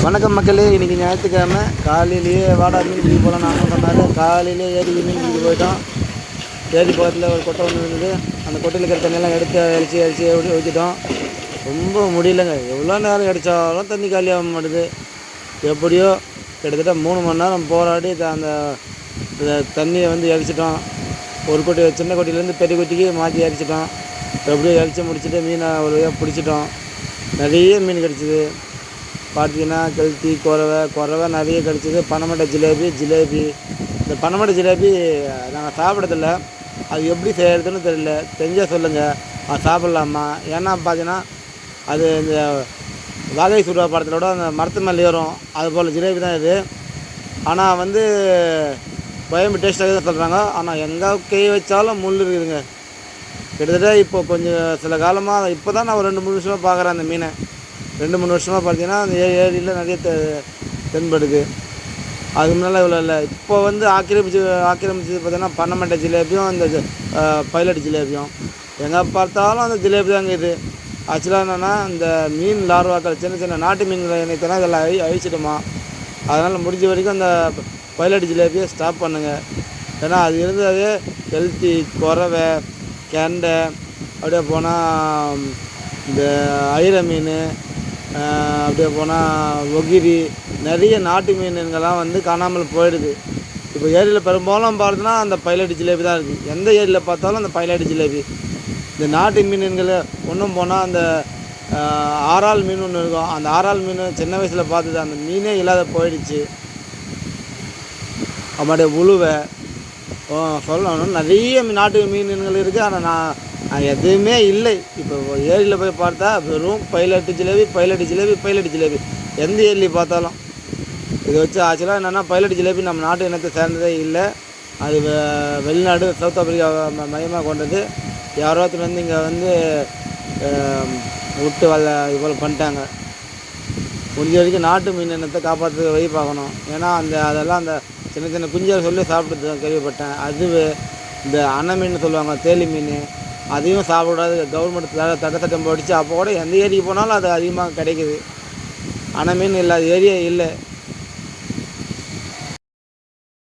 வணக்கம் மக்களே, இன்றைக்கி ஞாயிற்றுக்கிழமை காலையிலேயே வாடா மீன் பிடிக்க போகலாம் நானும் சொன்னார். காலையிலே ஏரிக்கு மீன் பிடிக்க போயிட்டோம். ஏரி பக்கத்தில் ஒரு கொட்டை ஒன்று இருந்தது. அந்த கொட்டையில் இருக்கிற தண்ணியெல்லாம் எடுத்து அழிச்சு ஊற்றிட்டோம். ரொம்ப முடியலைங்க. எவ்வளோ நேரம் அடித்தாலும் தண்ணி காலியாக மாட்டுது. எப்படியோ கிட்டத்தட்ட 3 மணி நேரம் போராடி அந்த தண்ணியை இறச்சிட்டோம். ஒரு கொட்டை சின்ன கொட்டிலேருந்து பெரிய கொட்டிக்கு மாற்றி இறச்சிட்டோம். எப்படியோ இறச்சி முடிச்சுட்டு மீனை ஒரு வழியாக பிடிச்சிட்டோம். நிறைய மீன் கிடச்சிது. பார்த்தீங்கன்னா கெளுத்தி, குறவை நிறைய கிடச்சிது. பனைமட்டை ஜிலேபி. இந்த பனைமட்டை ஜிலேபி நாங்கள் சாப்பிட்றதில்ல. அது எப்படி செய்கிறதுன்னு தெரியல. தெரிஞ்சால் சொல்லுங்கள், அது சாப்பிட்லாமா? ஏன்னா பார்த்தீங்கன்னா அது இந்த வாகை சுடுவா படத்திலோட அந்த மரத்து மேலே ஏறும். அதுபோல் ஜிலேபி தான் இது. ஆனால் பயம்பு டேஸ்ட்டாக தான் சொல்கிறாங்க. ஆனால் எங்கே கை வச்சாலும் முள் இருக்குதுங்க. கிட்டத்தட்ட இப்போ கொஞ்சம் சில காலமாக இப்போ தான் நான் ஒரு 2-3 வருஷமாக பார்க்குறேன் அந்த மீனை. 2-3 வருஷமாக பார்த்தீங்கன்னா அந்த ஏரியில் நிறைய தென்படுது. அதுக்கு முன்னால் இவ்வளோ இல்லை. இப்போ ஆக்கிரமிச்சு பார்த்தீங்கன்னா பனைமட்டை ஜிலேபியும் அந்த பைலட் ஜிலேபியும் எங்கே பார்த்தாலும் அந்த ஜிலேபி தாங்க இது. ஆக்சுவலாக என்னென்னா இந்த மீன் லார்வாக்கள் சின்ன நாட்டு மீன்களை இணைத்தனா இதெல்லாம் அழிச்சிடுமா. அதனால் முடிஞ்ச வரைக்கும் அந்த பைலட் ஜிலேபியை ஸ்டாப் பண்ணுங்கள். ஏன்னா அது இருந்ததே கெளுத்தி, குறவை, கெண்டை, அப்படியே போனால் இந்த ஐர மீன், அப்படியே போனால் ஒகிரி, நிறைய நாட்டு மீன்கள்லாம் காணாமல் போயிடுது. இப்போ ஏரியில் பெரும்பாலும் பார்த்தோன்னா அந்த பைலட் ஜிலேபி தான் இருக்குது. எந்த ஏரியில் பார்த்தாலும் அந்த பைலட் ஜிலேபி. இந்த நாட்டு மீன்களை ஒன்றும் போனால் அந்த ஆறால் மீன் ஒன்று இருக்கும். அந்த ஆறால் மீன் சின்ன வயசில் பார்த்தது, அந்த மீனே இல்லாத போயிடுச்சு. அப்படியே உழுவை சொல்லணும். நிறைய நாட்டு மீன்கள் இருக்குது. ஆனால் நான் எதுவுமே இல்லை. இப்போ ஏரியில் போய் பார்த்தா வெறும் பைலட் ஜிலேபி. எந்த ஏரியில் பார்த்தாலும் இதை வச்சு ஆக்சுவலாக என்னென்னா பைலட் ஜிலேபி நம்ம நாட்டு இனத்தை சேர்ந்ததே இல்லை. அது வெளிநாடு சவுத் ஆப்பிரிக்கா மையமாக கொண்டது. யாரோ இங்கே விட்டு இது போல் பண்ணிட்டாங்க. முடிஞ்ச வரைக்கும் நாட்டு மீன் இனத்தை காப்பாற்ற வழி பார்க்கணும். ஏன்னா அதெல்லாம் அந்த சின்ன குஞ்சல் சொல்லி சாப்பிட்டு கேள்விப்பட்டேன். இந்த அணை மீன் சொல்லுவாங்க, தேலி மீன், அதையும் சாப்பிடாது. கவர்மெண்ட் தடை சட்டம் போயிடுச்சு. அப்போ கூட எந்த ஏரிக்கு போனாலும் அது அதிகமாக கிடைக்குது. அணை மீன் இல்லாத ஏரியா இல்லை.